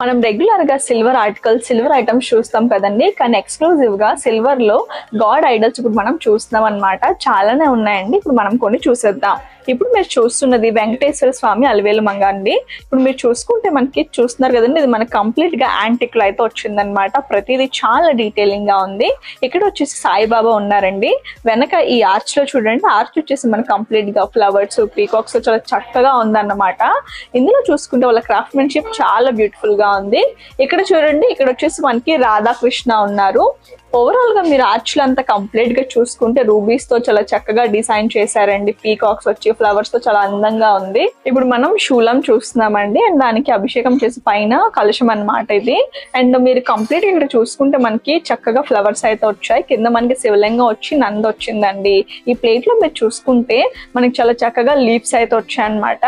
మనం రెగ్యులర్ గా silver articles, silver items చూస్తాం కదండి. కానీ ఎక్స్క్లూజివ్ గా సిల్వర్ లో గాడ్ ఐడల్స్ ఇప్పుడు మనం చూస్తున్నాం అన్నమాట. చాలానే ఉన్నాయండి. ఇప్పుడు మనం కొన్ని చూసేద్దాం. ఇప్పుడు మీరు చూస్తున్నది వెంకటేశ్వర స్వామి అలివేలు మంగ అండి. ఇప్పుడు మీరు చూసుకుంటే మనకి చూస్తున్నారు కదండి, ఇది మనకి కంప్లీట్ గా యాంటిక్ లో అయితే వచ్చిందనమాట. ప్రతిదీ చాలా డీటెయిలింగ్ గా ఉంది. ఇక్కడ వచ్చేసి సాయిబాబా ఉన్నారండి. వెనక ఈ ఆర్చ్ లో చూడండి, ఆర్చ్ వచ్చేసి మనకి కంప్లీట్ గా ఫ్లవర్స్, పీకాక్స్ చాలా చక్కగా ఉందన్నమాట. ఇందులో చూసుకుంటే వాళ్ళ క్రాఫ్ట్మెన్షిప్ చాలా బ్యూటిఫుల్ గా ఉంది. ఇక్కడ చూడండి, ఇక్కడ వచ్చేసి మనకి రాధాకృష్ణ ఉన్నారు. ఓవరాల్ గా మీరు ఆర్చ్ లో అంతా కంప్లీట్ గా చూసుకుంటే రూబీస్ తో చాలా చక్కగా డిజైన్ చేశారండి. పీకాక్స్ వచ్చి ఫ్లవర్స్ తో చాలా అందంగా ఉంది. ఇప్పుడు మనం శూలం చూస్తున్నామండి. అండ్ దానికి అభిషేకం చేసి పైన కలశం అన్నమాట ఇది. అండ్ మీరు కంప్లీట్ ఇక్కడ చూసుకుంటే మనకి చక్కగా ఫ్లవర్స్ అయితే వచ్చాయి. కింద మనకి శివలింగం వచ్చి నంది వచ్చిందండి. ఈ ప్లేట్ లో మీరు చూసుకుంటే మనకి చాలా చక్కగా లీవ్స్ అయితే వచ్చాయి అన్నమాట.